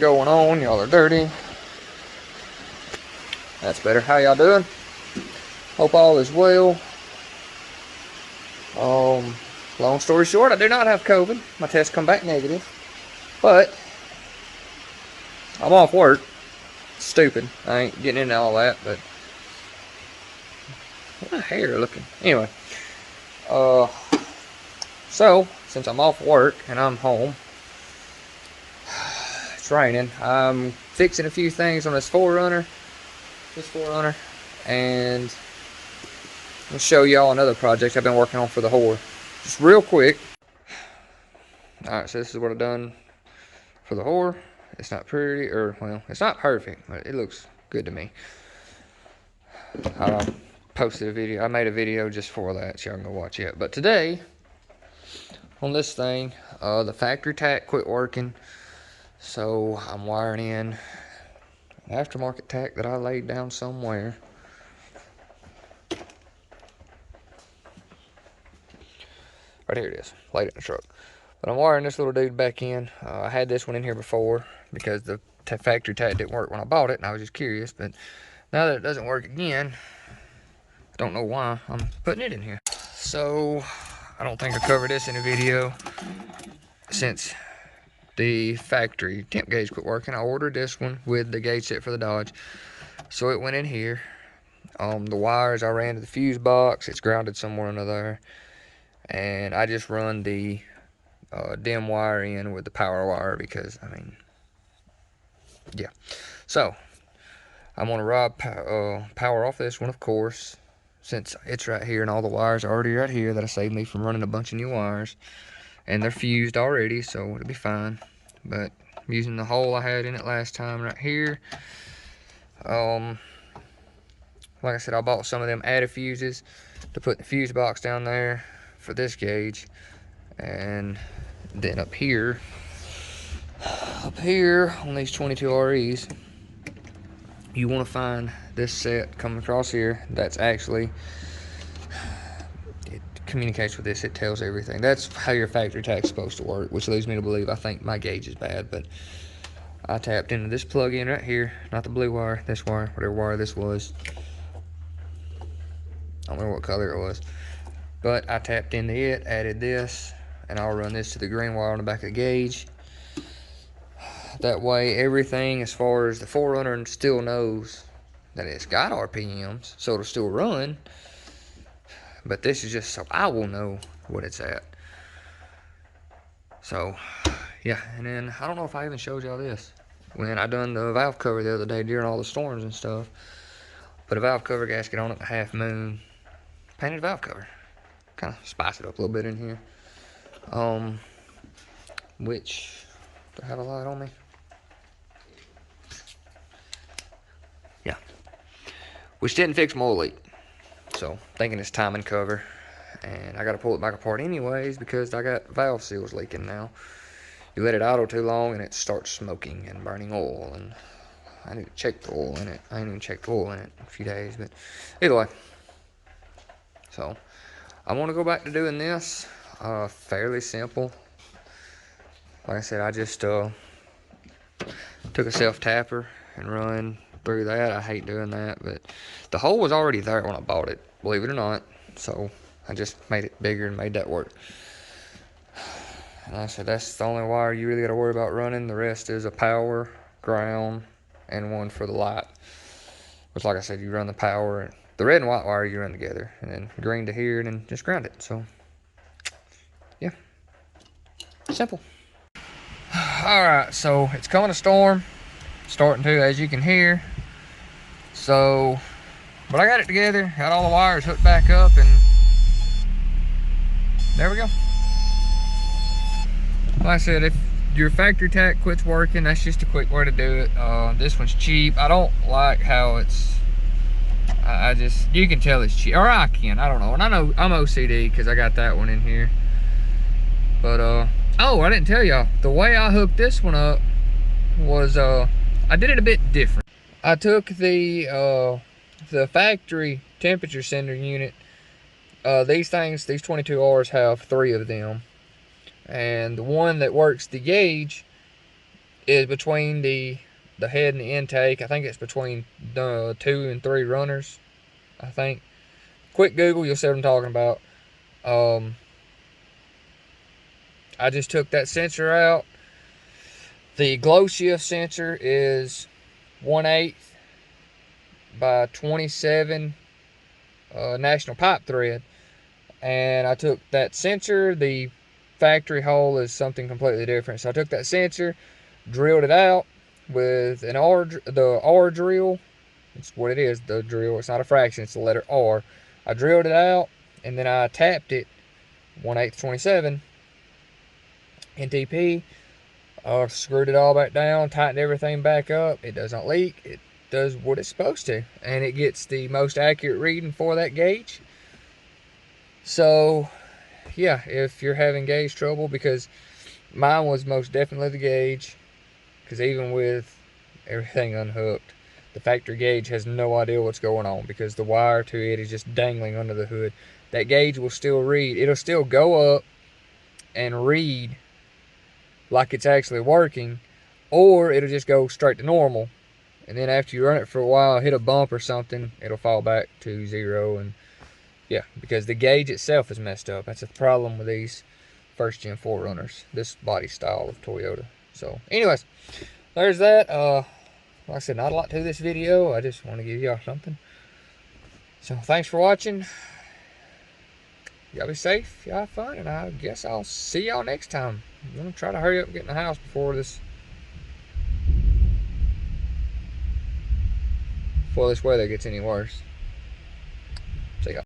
going on? Y'all are dirty. That's better. How y'all doing? Hope all is well. Long story short, I do not have COVID. My test come back negative. But I'm off work. Stupid. I ain't getting into all that, but what my hair looking. Anyway. So since I'm off work and I'm home, it's raining. I'm fixing a few things on this 4runner. And I'll show y'all another project I've been working on for the whore. Just real quick. Alright, so this is what I've done for the whore. It's not pretty, or well, it's not perfect, but it looks good to me. I posted a video. I made a video just for that, so y'all can go watch it. But today, on this thing, the factory tach quit working, so I'm wiring in an aftermarket tach that I laid down somewhere. Right here it is. Laid it in the truck. But I'm wiring this little dude back in. I had this one in here before because the factory tach didn't work when I bought it, and I was just curious. But now that it doesn't work again, I don't know why I'm putting it in here. So I don't think I covered this in a video. Since the factory temp gauge quit working, I ordered this one with the gauge set for the Dodge. So it went in here. The wires I ran to the fuse box. It's grounded somewhere under there. And I just run the dim wire in with the power wire because, I mean, yeah. So I'm gonna rob power off this one, of course, since it's right here and all the wires are already right here. That'll save me from running a bunch of new wires, and they're fused already, so it'll be fine. But I'm using the hole I had in it last time right here. Like I said, I bought some of them added fuses to put the fuse box down there for this gauge, and then up here on these 22 REs, you want to find this set coming across here. That's actually, it communicates with this. It tells everything. That's how your factory tach's supposed to work, which leads me to believe I think my gauge is bad. But I tapped into this plug-in right here, not the blue wire, this wire, whatever wire this was. I don't remember what color it was, but I tapped into it, added this, and I'll run this to the green wire on the back of the gauge. That way everything as far as the 4runner still knows that it's got RPMs, so it'll still run. But this is just so I will know what it's at. So, yeah, and then I don't know if I even showed y'all this. When I done the valve cover the other day during all the storms and stuff, put a valve cover gasket on it, a half moon, painted valve cover. Kind of spice it up a little bit in here. Which, do I have a light on me? Yeah. Which didn't fix my oil leak. So, thinking it's timing cover. And I got to pull it back apart anyways because I got valve seals leaking now. You let it idle too long and it starts smoking and burning oil. And I need to check the oil in it. I ain't even checked the oil in it in a few days. But either way. So, I want to go back to doing this. Fairly simple. Like I said, I just took a self-tapper and run through that. I hate doing that, but the hole was already there when I bought it, believe it or not. So I just made it bigger and made that work. And like I said, that's the only wire you really got to worry about running. The rest is a power, ground, and one for the light. Which, like I said, you run the power, the red and white wire you run together, and then green to here, and then just ground it. So yeah, simple. Alright, so it's coming a storm, starting to, as you can hear. So, but I got it together, got all the wires hooked back up, and there we go. Like I said, if your factory tach quits working, that's just a quick way to do it. This one's cheap. I don't like how it's, I just, you can tell it's cheap, or I don't know. And I know I'm OCD because I got that one in here. But, oh, I didn't tell y'all. The way I hooked this one up was, I did it a bit different. I took the factory temperature sender unit. These 22Rs have 3 of them. And the one that works the gauge is between the head and the intake. I think it's between the 2 and 3 runners, I think. Quick Google, you'll see what I'm talking about. I just took that sensor out. The glow shift sensor is 1/8 by 27 national pipe thread. And I took that sensor. The factory hole is something completely different. So I took that sensor, drilled it out with the R drill. It's what it is, the drill. It's not a fraction, it's the letter R. I drilled it out, and then I tapped it 1/8 27 NTP. Screwed it all back down, tightened everything back up. It doesn't leak. It does what it's supposed to, and it gets the most accurate reading for that gauge. So yeah, if you're having gauge trouble, because mine was most definitely the gauge, because even with everything unhooked, the factory gauge has no idea what's going on because the wire to it is just dangling under the hood. That gauge will still read. It'll still go up and read like it's actually working, or it'll just go straight to normal. And then after you run it for a while, hit a bump or something, it'll fall back to 0. And yeah, because the gauge itself is messed up. That's a problem with these first gen 4runners, this body style of Toyota. So anyways, there's that. Like I said, not a lot to this video. I just want to give y'all something. So thanks for watching. Y'all be safe, y'all have fun, and I guess I'll see y'all next time. I'm gonna try to hurry up and get in the house before this weather gets any worse.